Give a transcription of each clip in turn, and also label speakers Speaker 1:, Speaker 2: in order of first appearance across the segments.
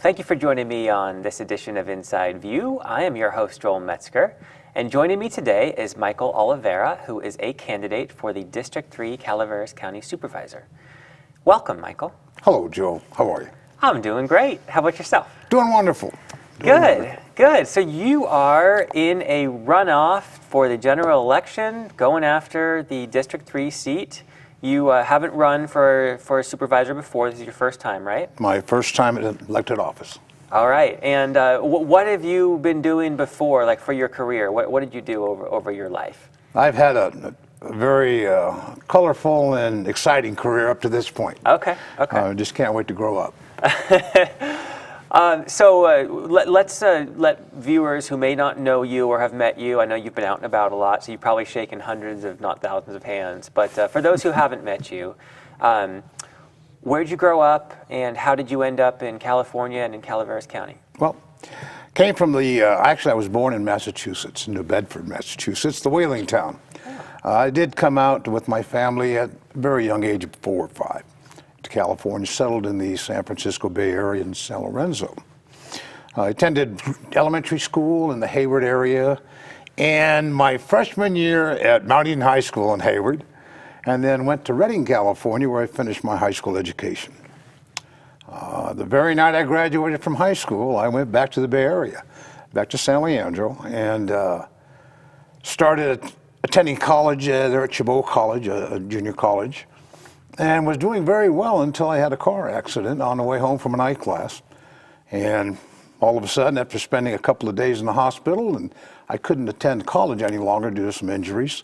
Speaker 1: Thank you for joining me on this edition of Inside View. I am your host, Joel Metzger, and joining me today is Michael Oliveira, who is a candidate for the District 3 Oliveiras County Supervisor. Welcome, Michael.
Speaker 2: Hello, Joel. How are you?
Speaker 1: I'm doing great. How about yourself?
Speaker 2: Doing wonderful.
Speaker 1: Good. So you are in a runoff for the general election, going after the District 3 seat. You haven't run for a supervisor before. This is your first time, right?
Speaker 2: My first time in elected office.
Speaker 1: All right. And what have you been doing before, like for your career? What did you do over your life?
Speaker 2: I've had a very colorful and exciting career up to this point.
Speaker 1: Okay.
Speaker 2: I just can't wait to grow up.
Speaker 1: Let's let viewers who may not know you or have met you, I know you've been out and about a lot, so you've probably shaken hundreds, if not thousands of hands, but for those who haven't met you, where did you grow up and how did you end up in California and in Oliveiras County?
Speaker 2: Well, came from actually I was born in Massachusetts, New Bedford, Massachusetts, the whaling town. I did come out with my family at a very young age of 4 or 5. To California, settled in the San Francisco Bay Area in San Lorenzo. I attended elementary school in the Hayward area, and my freshman year at Mount Eden High School in Hayward, and then went to Redding, California, where I finished my high school education. The very night I graduated from high school, I went back to the Bay Area, back to San Leandro, and started attending college there at Chabot College, a junior college. And was doing very well until I had a car accident on the way home from an art class. And all of a sudden, after spending a couple of days in the hospital, and I couldn't attend college any longer due to some injuries,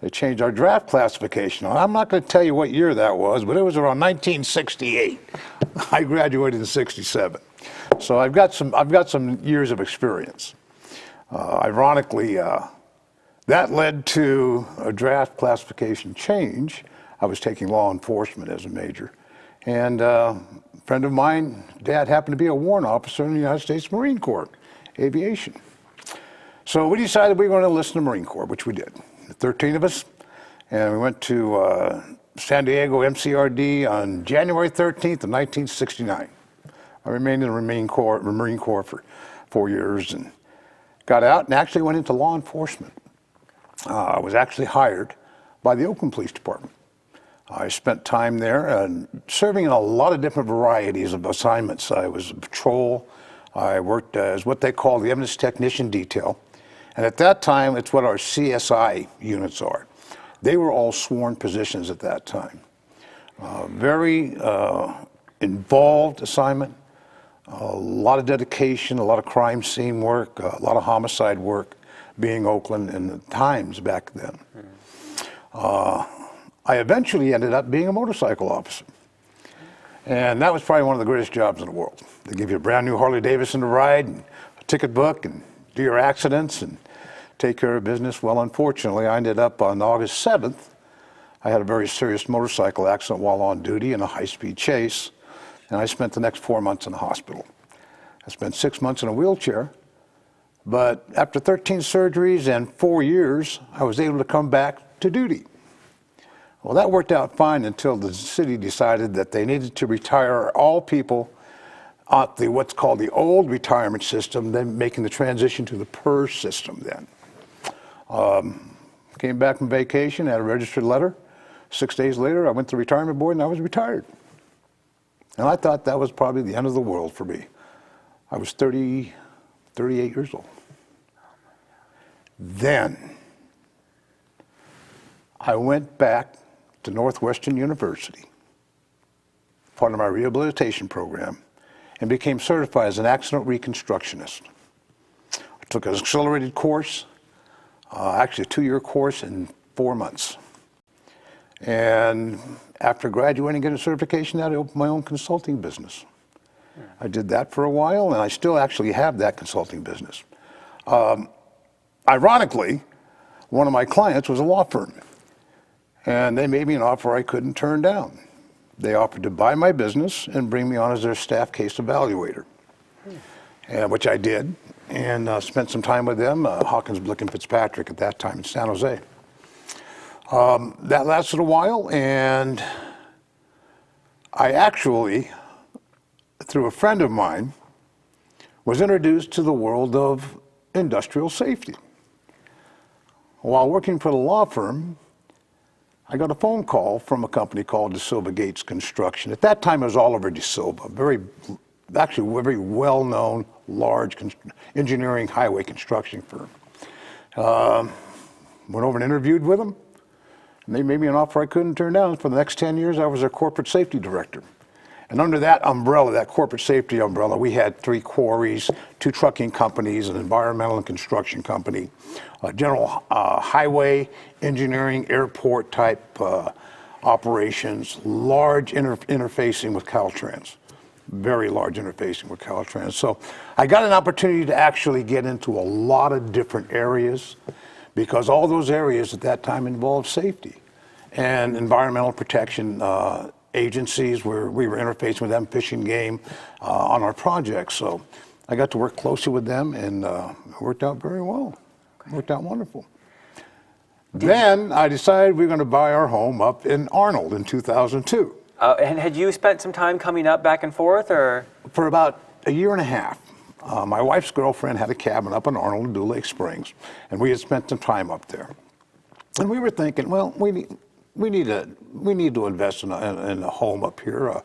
Speaker 2: they changed our draft classification. I'm not going to tell you what year that was, but it was around 1968. I graduated in '67. So I've got some years of experience. Ironically, that led to a draft classification change. I was taking law enforcement as a major. And a friend of mine, Dad, happened to be a warrant officer in the United States Marine Corps, aviation. So we decided we were going to enlist in the Marine Corps, which we did. 13 of us. And we went to San Diego MCRD on January 13th of 1969. I remained in the Marine Corps for 4 years and got out and actually went into law enforcement. I was actually hired by the Oakland Police Department. I spent time there serving in a lot of different varieties of assignments. I was a patrol. I worked as what they call the evidence technician detail. And at that time, it's what our CSI units are. They were all sworn positions at that time. Very involved assignment, a lot of dedication, a lot of crime scene work, a lot of homicide work, being Oakland and the times back then. I eventually ended up being a motorcycle officer. And that was probably one of the greatest jobs in the world. They give you a brand new Harley Davidson to ride, and a ticket book, and do your accidents, and take care of business. Well, unfortunately, I ended up on August 7th. I had a very serious motorcycle accident while on duty in a high-speed chase, and I spent the next 4 months in the hospital. I spent 6 months in a wheelchair, but after 13 surgeries and 4 years, I was able to come back to duty. Well, that worked out fine until the city decided that they needed to retire all people at what's called the old retirement system, then making the transition to the PERS system then. Came back from vacation, had a registered letter. 6 days later, I went to the retirement board and I was retired. And I thought that was probably the end of the world for me. I was 38 years old. Then I went back to Northwestern University, part of my rehabilitation program, and became certified as an accident reconstructionist. I took an accelerated course, actually a 2-year course in 4 months. And after graduating and getting a certification, I opened my own consulting business. I did that for a while, and I still actually have that consulting business. Ironically, one of my clients was a law firm. And they made me an offer I couldn't turn down. They offered to buy my business and bring me on as their staff case evaluator, which I did, and spent some time with them, Hawkins, Blick, and Fitzpatrick at that time in San Jose. That lasted a while, and I actually, through a friend of mine, was introduced to the world of industrial safety. While working for the law firm, I got a phone call from a company called De Silva Gates Construction. At that time, it was Oliver De Silva, very well-known, large engineering highway construction firm. Went over and interviewed with them, and they made me an offer I couldn't turn down. For the next 10 years, I was their corporate safety director. And under that umbrella, that corporate safety umbrella, we had 3 quarries, 2 trucking companies, an environmental and construction company, a general highway, engineering, airport type operations, large interfacing with Caltrans, very large interfacing with Caltrans. So I got an opportunity to actually get into a lot of different areas, because all those areas at that time involved safety and environmental protection agencies, where we were interfacing with them, fish and game, on our projects. So I got to work closely with them, and it worked out very well. It worked out wonderful. Then I decided we were going to buy our home up in Arnold in 2002.
Speaker 1: And had you spent some time coming up back and forth, or? For
Speaker 2: about a year and a half. My wife's girlfriend had a cabin up in Arnold in Dew Lake Springs, and we had spent some time up there. And we were thinking, well, we need to invest in a home up here,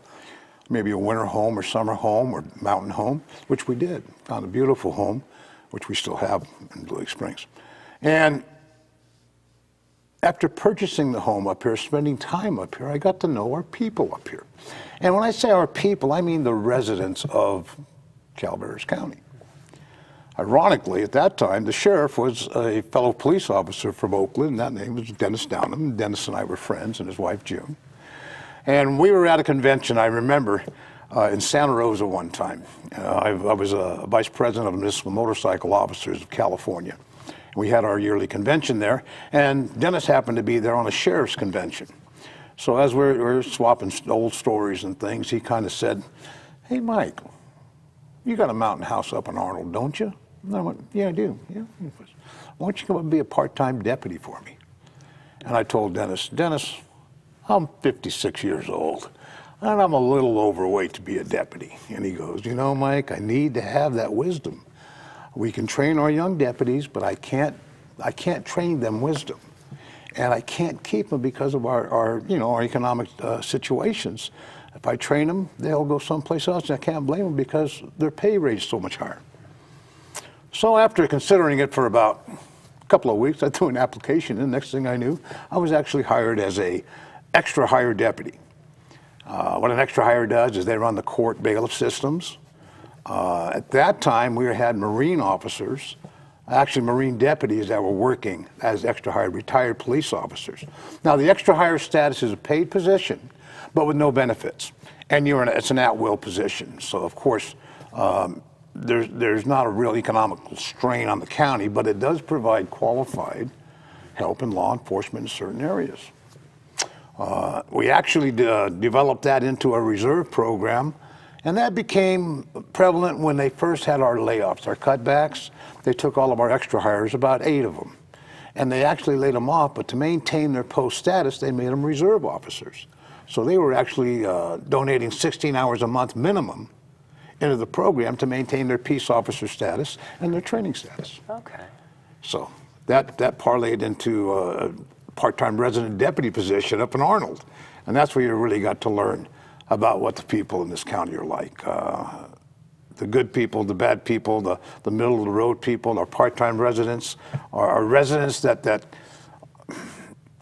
Speaker 2: maybe a winter home or summer home or mountain home, which we did. Found a beautiful home, which we still have in Dew Lake Springs. And after purchasing the home up here, spending time up here, I got to know our people up here. And when I say our people, I mean the residents of Oliveiras County. Ironically, at that time, the sheriff was a fellow police officer from Oakland, and that name was Dennis Downham. Dennis and I were friends, and his wife, June. And we were at a convention, I remember, in Santa Rosa one time. I was a vice president of Municipal Motorcycle Officers of California. We had our yearly convention there, and Dennis happened to be there on a sheriff's convention. So as we're swapping old stories and things, he kind of said, "Hey, Mike, you got a mountain house up in Arnold, don't you?" And I went, "Yeah, I do." "Yeah. Why don't you come up and be a part-time deputy for me?" And I told Dennis, "I'm 56 years old, and I'm a little overweight to be a deputy." And he goes, "You know, Mike, I need to have that wisdom. We can train our young deputies, but I can't train them wisdom. And I can't keep them because of our economic situations. If I train them, they'll go someplace else, and I can't blame them because their pay rate is so much higher." So after considering it for about a couple of weeks, I threw an application in. Next thing I knew, I was actually hired as a extra hire deputy. What an extra hire does is they run the court bailiff systems. At that time, we had Marine officers, actually Marine deputies that were working as extra hire retired police officers. Now, the extra hire status is a paid position, but with no benefits. And it's an at-will position. So, of course, there's not a real economical strain on the county, but it does provide qualified help in law enforcement in certain areas. We actually developed that into a reserve program, and that became prevalent when they first had our layoffs, our cutbacks. They took all of our extra hires, about 8 of them, and they actually laid them off, but to maintain their post status, they made them reserve officers. So they were actually donating 16 hours a month minimum into the program to maintain their peace officer status and their training status.
Speaker 1: Okay.
Speaker 2: So that parlayed into a part-time resident deputy position up in Arnold. And that's where you really got to learn about what the people in this county are like. The good people, the bad people, the middle-of-the-road people, our part-time residents, our residents that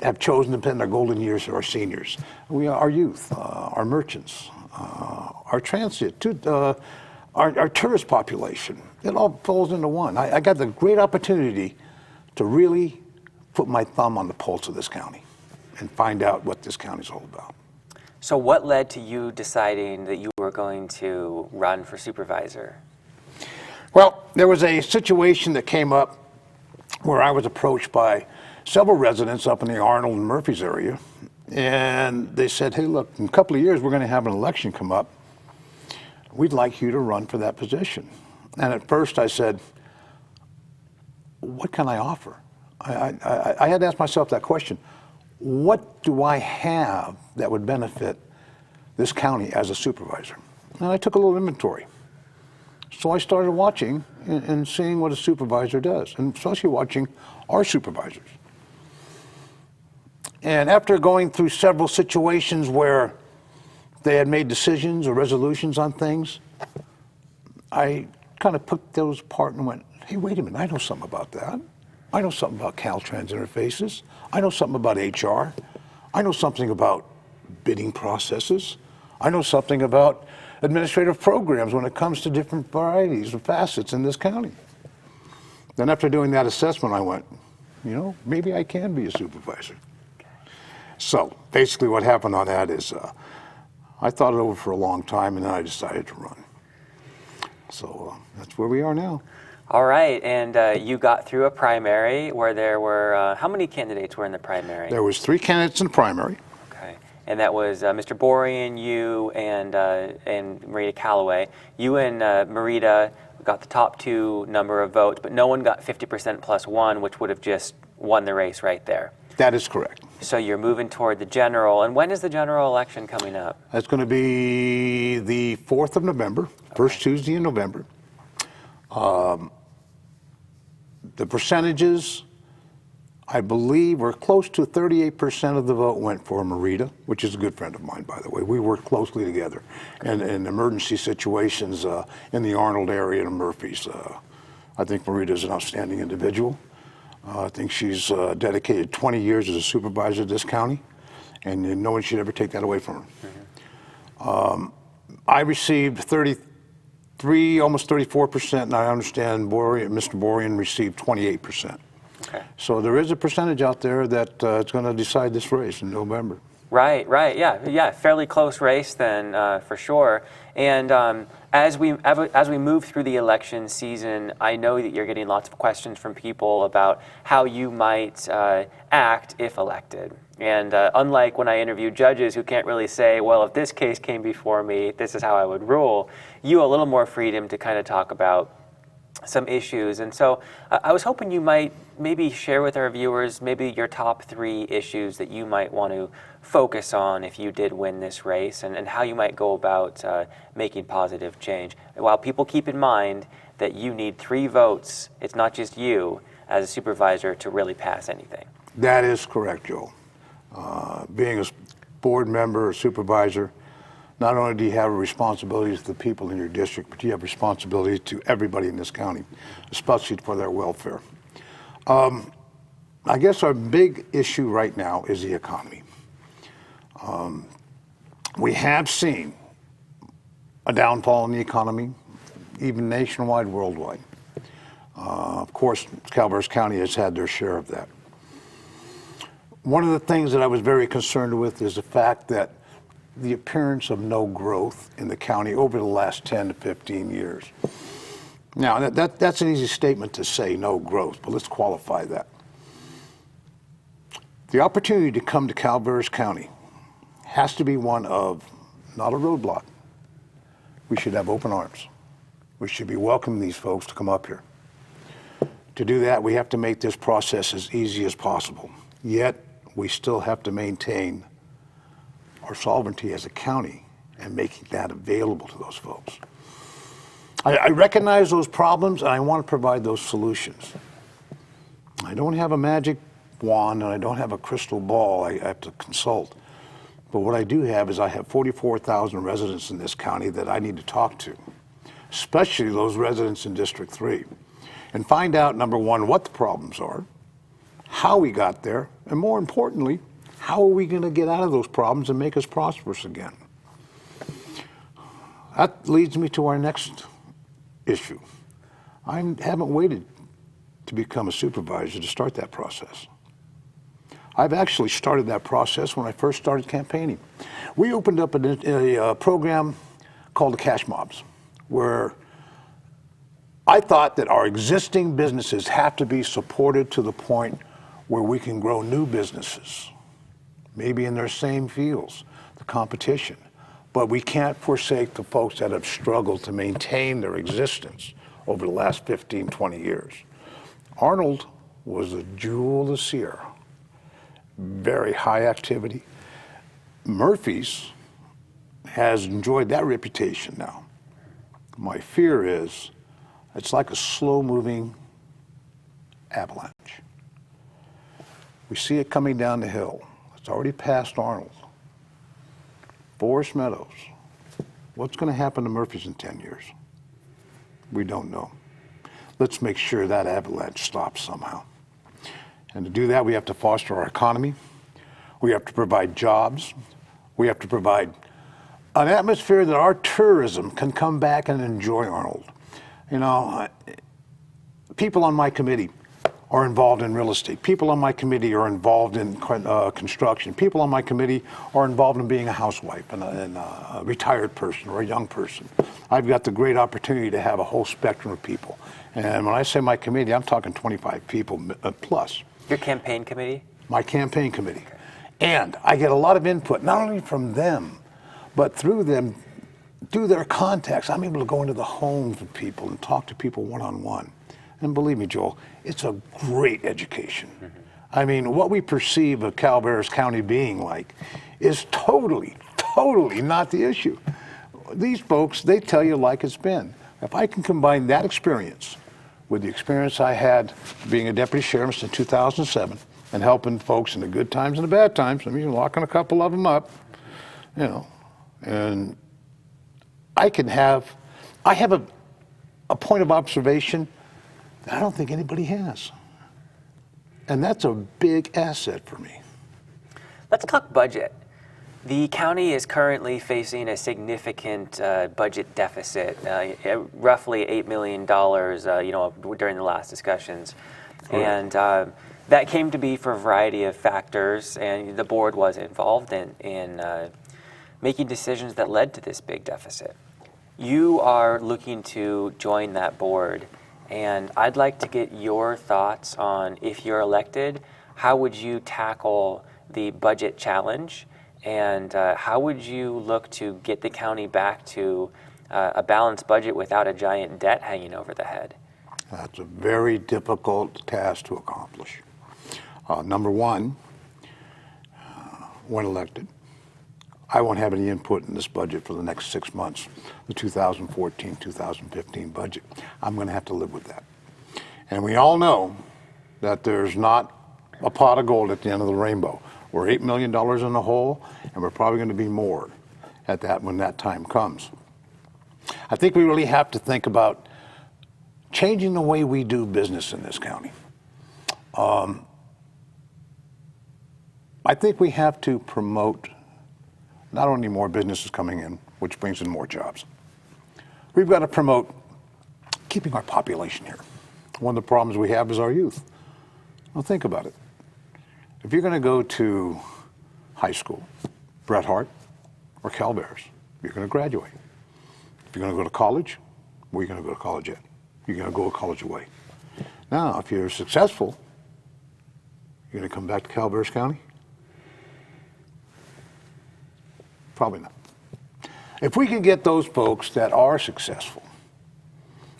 Speaker 2: have chosen to spend their golden years are our seniors. Our youth, our merchants, our transit, our tourist population. It all falls into one. I got the great opportunity to really put my thumb on the pulse of this county and find out what this county's all about.
Speaker 1: So what led to you deciding that you were going to run for supervisor?
Speaker 2: Well, there was a situation that came up where I was approached by several residents up in the Arnold and Murphys area, and they said, "Hey, look, in a couple of years we're going to have an election come up. We'd like you to run for that position." And at first I said, "What can I offer?" I had to ask myself that question. What do I have that would benefit this county as a supervisor? And I took a little inventory. So I started watching and seeing what a supervisor does, and especially watching our supervisors. And after going through several situations where they had made decisions or resolutions on things, I kind of put those apart and went, hey, wait a minute, I know something about that. I know something about Caltrans interfaces. I know something about HR. I know something about bidding processes. I know something about administrative programs when it comes to different varieties of facets in this county. Then after doing that assessment, I went, you know, maybe I can be a supervisor. So basically what happened on that is I thought it over for a long time, and then I decided to run. So that's where we are now.
Speaker 1: All right, and you got through a primary where there were, how many candidates were in the primary?
Speaker 2: There was 3 candidates in the primary.
Speaker 1: Okay, and that was Mr. Borian, you, and Marita Calloway. You and Marita got the top 2 number of votes, but no one got 50% plus 1, which would have just won the race right there.
Speaker 2: That is correct.
Speaker 1: So you're moving toward the general, and when is the general election coming up?
Speaker 2: That's going to be the 4th of November, first Tuesday in November. The percentages, I believe, were close to 38% of the vote went for Marita, which is a good friend of mine, by the way. We work closely together in emergency situations in the Arnold area and Murphy's. I think Marita is an outstanding individual. I think she's dedicated 20 years as a supervisor of this county, and no one should ever take that away from her. Mm-hmm. I received 33, almost 34%, and I understand Mr. Borian received 28%. Okay. So there is a percentage out there that it's going to decide this race in November.
Speaker 1: Right, yeah, fairly close race then, for sure. And as we move through the election season, I know that you're getting lots of questions from people about how you might act if elected. And unlike when I interview judges who can't really say, well, if this case came before me, this is how I would rule, you have a little more freedom to kind of talk about some issues. And so I was hoping you might maybe share with our viewers maybe your top 3 issues that you might want to focus on if you did win this race, and how you might go about making positive change. While people keep in mind that you need 3 votes, it's not just you as a supervisor to really pass anything.
Speaker 2: That is correct, Joel. Being a board member or supervisor, not only do you have a responsibility to the people in your district, but you have responsibility to everybody in this county, especially for their welfare. I guess our big issue right now is the economy. We have seen a downfall in the economy, even nationwide, worldwide. Of course, Calvert County has had their share of that. One of the things that I was very concerned with is the fact that the appearance of no growth in the county over the last 10 to 15 years. Now, that's an easy statement to say, no growth, but let's qualify that. The opportunity to come to Calvert County has to be one of not a roadblock. We should have open arms. We should be welcoming these folks to come up here. To do that, we have to make this process as easy as possible. Yet, we still have to maintain our sovereignty as a county and making that available to those folks. I recognize those problems, and I want to provide those solutions. I don't have a magic wand, and I don't have a crystal ball I have to consult. But what I do have is I have 44,000 residents in this county that I need to talk to, especially those residents in District 3, and find out, number one, what the problems are, how we got there, and more importantly, how are we going to get out of those problems and make us prosperous again? That leads me to our next issue. I haven't waited to become a supervisor to start that process. I've actually started that process when I first started campaigning. We opened up a program called the Cash Mobs, where I thought that our existing businesses have to be supported to the point where we can grow new businesses, maybe in their same fields, the competition. But we can't forsake the folks that have struggled to maintain their existence over the last 15, 20 years. Arnold was the jewel of the Sierra. Very high activity. Murphy's has enjoyed that reputation now My fear is it's like a slow-moving avalanche. We see it coming down the hill. It's already past Arnold. Forest Meadows. What's going to happen to Murphy's in 10 years? We don't know. Let's make sure that avalanche stops somehow. And to do that, we have to foster our economy. We have to provide jobs. We have to provide an atmosphere that our tourism can come back and enjoy Arnold. You know, people on my committee are involved in real estate. People on my committee are involved in construction. People on my committee are involved in being a housewife and a retired person or a young person. I've got the great opportunity to have a whole spectrum of people. And when I say my committee, I'm talking 25 people plus.
Speaker 1: Your campaign committee?
Speaker 2: My campaign committee. And I get a lot of input, not only from them, but through them, through their contacts. I'm able to go into the homes of people and talk to people one-on-one. And believe me, Joel, it's a great education. Mm-hmm. I mean, what we perceive of Calaveras County being like is totally not the issue. These folks, they tell you like it's been. If I can combine that experience with the experience I had being a deputy sheriff in 2007 and helping folks in the good times and the bad times, I mean, locking a couple of them up, you know, and I have a point of observation that I don't think anybody has. And that's a big asset for me. Let's
Speaker 1: talk budget. The county is currently facing a significant budget deficit, roughly $8 million, during the last discussions. Correct. And that came to be for a variety of factors, and the board was involved in making decisions that led to this big deficit. You are looking to join that board, and I'd like to get your thoughts on, if you're elected, how would you tackle the budget challenge, and how would you look to get the county back to a balanced budget without a giant debt hanging over the head?
Speaker 2: That's a very difficult task to accomplish. Number one, when elected, I won't have any input in this budget for the next 6 months, the 2014-2015 budget. I'm going to have to live with that. And we all know that there's not a pot of gold at the end of the rainbow. We're $8 million in the hole, and we're probably going to be more at that when that time comes. I think we really have to think about changing the way we do business in this county. I think we have to promote not only more businesses coming in, which brings in more jobs. We've got to promote keeping our population here. One of the problems we have is our youth. Well, think about it. If you're going to go to high school, Bret Harte or Calaveras, you're going to graduate. If you're going to go to college, where are you going to go to college at? You're going to go a college away. Now, if you're successful, you're going to come back to Calaveras County? Probably not. If we can get those folks that are successful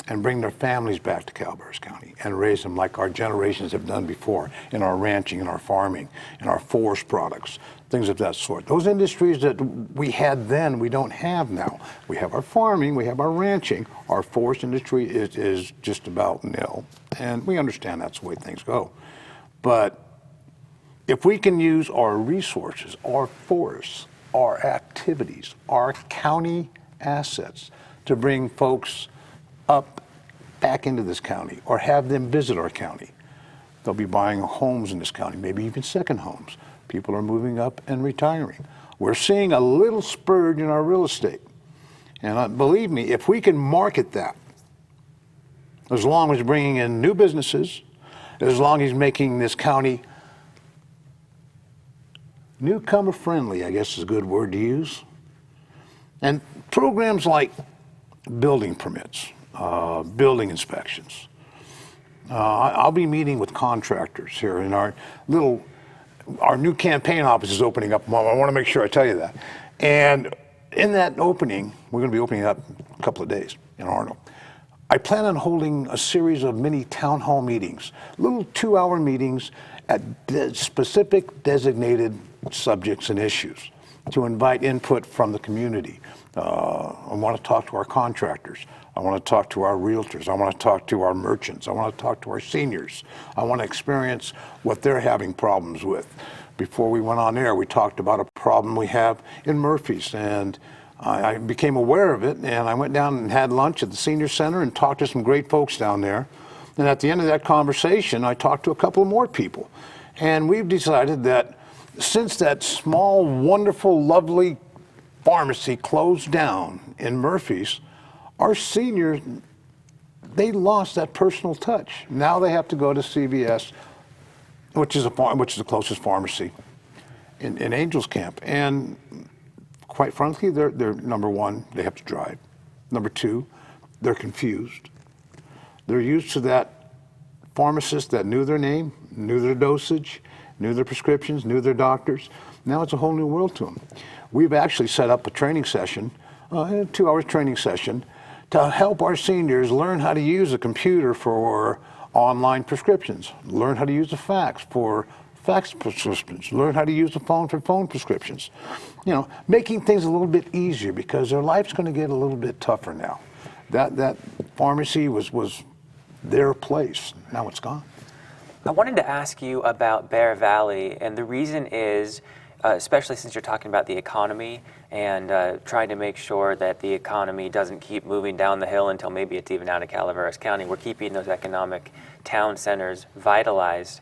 Speaker 2: and bring their families back to Calaveras County and raise them like our generations have done before in our ranching, in our farming, in our forest products, things of that sort. Those industries that we had then, we don't have now. We have our farming, we have our ranching. Our forest industry is just about nil. And we understand that's the way things go. But if we can use our resources, our forests, our activities, our county assets to bring folks up back into this county or have them visit our county. They'll be buying homes in this county, maybe even second homes. People are moving up and retiring. We're seeing a little spurge in our real estate. And believe me, if we can market that, as long as bringing in new businesses, as long as making this county newcomer friendly, I guess is a good word to use. And programs like building permits, building inspections. I'll be meeting with contractors here in our new campaign office is opening up. I want to make sure I tell you that. And in that opening, we're going to be opening up a couple of days in Arnold. I plan on holding a series of mini town hall meetings, little 2-hour meetings at specific designated subjects and issues. to invite input from the community. I want to talk to our contractors. I want to talk to our realtors. I want to talk to our merchants. I want to talk to our seniors. I want to experience what they're having problems with. Before we went on air, we talked about a problem we have in Murphy's, and I became aware of it, and I went down and had lunch at the senior center and talked to some great folks down there. And at the end of that conversation, I talked to a couple of more people. And we've decided that since that small, wonderful, lovely pharmacy closed down in Murphy's, our seniors, they lost that personal touch. Now they have to go to CVS, which is the closest pharmacy in Angels Camp. And quite frankly, they're number one, they have to drive. Number two, they're confused. They're used to that pharmacist that knew their name, knew their dosage, knew their prescriptions, knew their doctors. Now it's a whole new world to them. We've actually set up a training session, a 2-hour training session, to help our seniors learn how to use a computer for online prescriptions, learn how to use a fax for fax prescriptions, learn how to use the phone for phone prescriptions. You know, making things a little bit easier because their life's going to get a little bit tougher now. That pharmacy was their place. Now it's gone.
Speaker 1: I wanted to ask you about Bear Valley, and the reason is, especially since you're talking about the economy and trying to make sure that the economy doesn't keep moving down the hill until maybe it's even out of Calaveras County. We're keeping those economic town centers vitalized.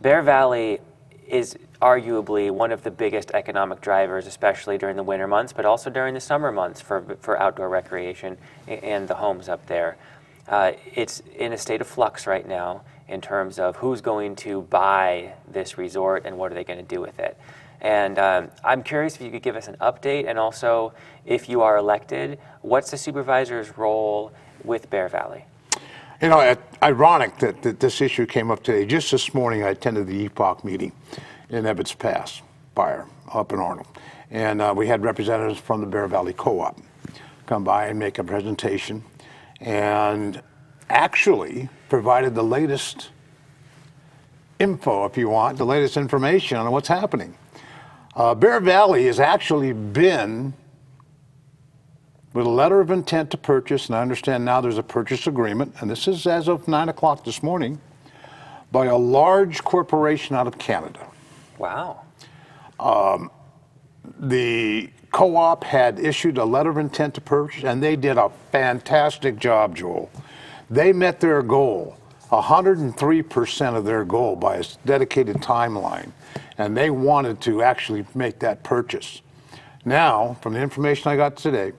Speaker 1: Bear Valley is arguably one of the biggest economic drivers, especially during the winter months, but also during the summer months for outdoor recreation and the homes up there. It's in a state of flux right now in terms of who's going to buy this resort and what are they going to do with it. And I'm curious if you could give us an update, and also, if you are elected, what's the supervisor's role with Bear Valley?
Speaker 2: You know, ironic that this issue came up today. Just this morning, I attended the EPOC meeting in Ebbets Pass Fire up in Arnold. And we had representatives from the Bear Valley Co-op come by and make a presentation, and actually provided the latest info, if you want, the latest information on what's happening. Bear Valley has actually been with a letter of intent to purchase, and I understand now there's a purchase agreement, and this is as of 9 o'clock this morning, by a large corporation out of Canada.
Speaker 1: Wow.
Speaker 2: The co-op had issued a letter of intent to purchase, and they did a fantastic job, Joel. They met their goal, 103% of their goal by a dedicated timeline, and they wanted to actually make that purchase. Now, from the information I got today,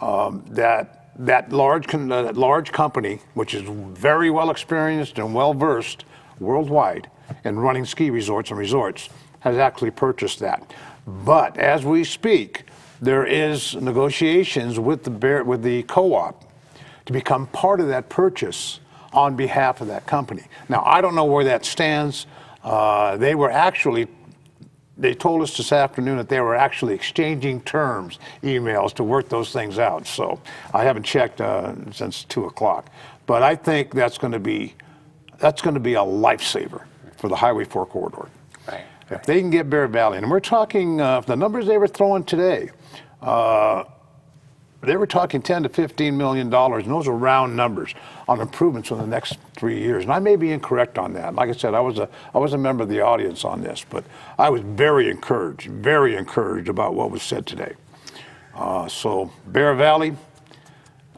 Speaker 2: that large company, which is very well experienced and well versed worldwide in running ski resorts and resorts, has actually purchased that. But as we speak, there is negotiations with the co-op to become part of that purchase on behalf of that company. Now, I don't know where that stands. They told us this afternoon that they were actually exchanging terms, emails, to work those things out. So I haven't checked since 2 o'clock. But I think that's going to be a lifesaver for the Highway 4 corridor.
Speaker 1: Right.
Speaker 2: If they can get Bear Valley, and we're talking, the numbers they were throwing today, they were talking $10 to $15 million, and those are round numbers on improvements in the next 3 years. And I may be incorrect on that. Like I said, I was a member of the audience on this, but I was very encouraged about what was said today. So Bear Valley,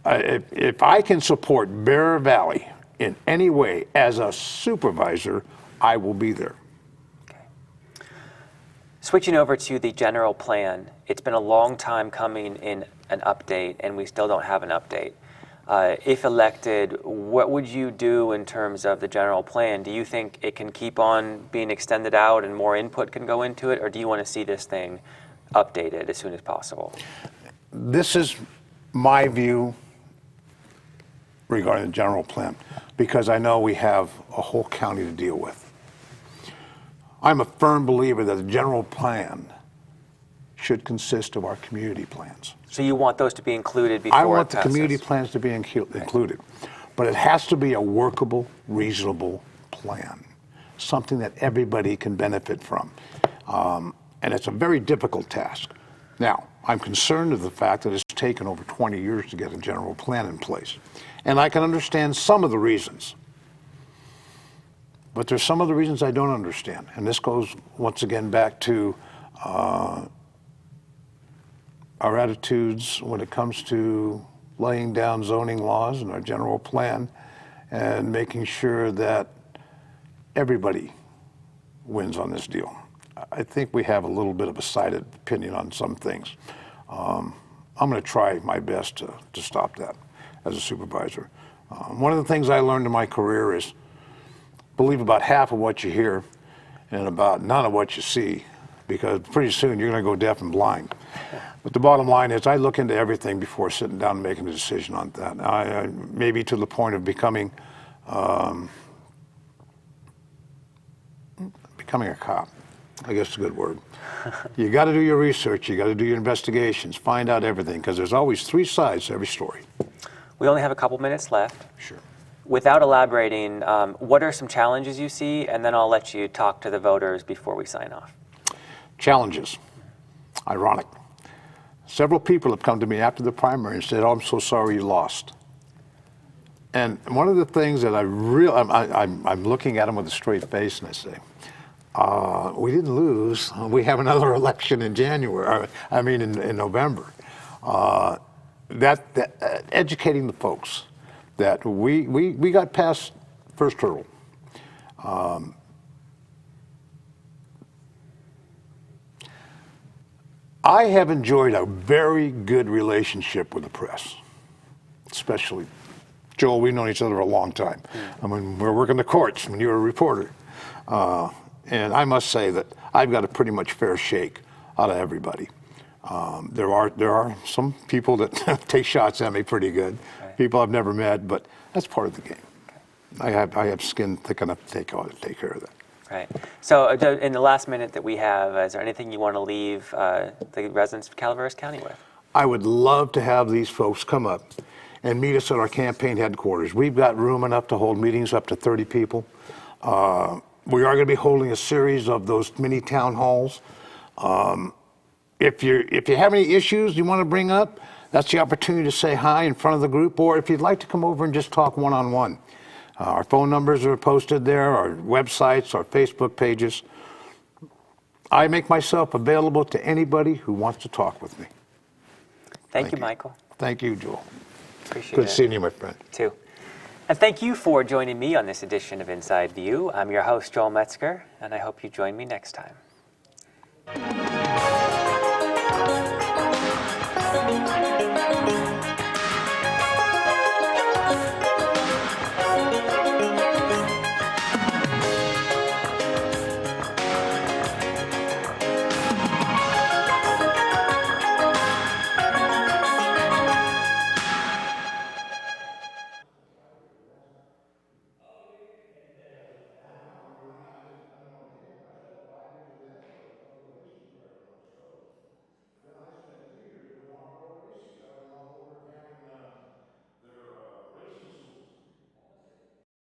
Speaker 2: if I can support Bear Valley in any way as a supervisor, I will be there.
Speaker 1: Switching over to the general plan, it's been a long time coming in an update, and we still don't have an update. If elected, what would you do in terms of the general plan? Do you think it can keep on being extended out and more input can go into it, or do you want to see this thing updated as soon as possible?
Speaker 2: This is my view regarding the general plan, because I know we have a whole county to deal with. I'm a firm believer that the general plan should consist of our community plans.
Speaker 1: So you want those to be included before
Speaker 2: I want
Speaker 1: it
Speaker 2: the
Speaker 1: passes?
Speaker 2: community plans to be included, but it has to be a workable, reasonable plan, something that everybody can benefit from. And And it's a very difficult task. Now, I'm concerned of the fact that it's taken over 20 years to get a general plan in place. And I can understand some of the reasons. But there's some of the reasons I don't understand. And this goes, once again, back to our attitudes when it comes to laying down zoning laws and our general plan and making sure that everybody wins on this deal. I think we have a little bit of a sided opinion on some things. I'm going to try my best to stop that as a supervisor. One of the things I learned in my career is believe about half of what you hear and about none of what you see, because pretty soon you're going to go deaf and blind. But the bottom line is I look into everything before sitting down and making a decision on that. I maybe to the point of becoming a cop. I guess it's a good word. You got to do your research. You got to do your investigations. Find out everything, because there's always three sides to every story.
Speaker 1: We only have a couple minutes left.
Speaker 2: Sure.
Speaker 1: Without elaborating, what are some challenges you see? And then I'll let you talk to the voters before we sign off.
Speaker 2: Challenges. Ironic. Several people have come to me after the primary and said, "Oh, I'm so sorry you lost." And one of the things that I'm looking at them with a straight face and I say, we didn't lose. We have another election in January. In November. Educating the folks that we got past first hurdle. I have enjoyed a very good relationship with the press, especially Joel. We've known each other a long time. I mean, we're working the courts when you were a reporter. And I must say that I've got a pretty much fair shake out of everybody. There are some people that take shots at me pretty good. Right. People I've never met, but that's part of the game. I have skin thick enough to take care of that.
Speaker 1: Right. So in the last minute that we have, is there anything you want to leave the residents of Calaveras County with? I
Speaker 2: would love to have these folks come up and meet us at our campaign headquarters. We've got room enough to hold meetings up to 30 people. We are going to be holding a series of those mini town halls. If you have any issues you want to bring up, that's the opportunity to say hi in front of the group, or if you'd like to come over and just talk one-on-one. Our phone numbers are posted there, our websites, our Facebook pages. I make myself available to anybody who wants to talk with me.
Speaker 1: Thank you, Michael.
Speaker 2: Thank you, Joel.
Speaker 1: Appreciate it.
Speaker 2: Good seeing you, my friend.
Speaker 1: Too. And thank you for joining me on this edition of Inside View. I'm your host, Joel Metzger, and I hope you join me next time.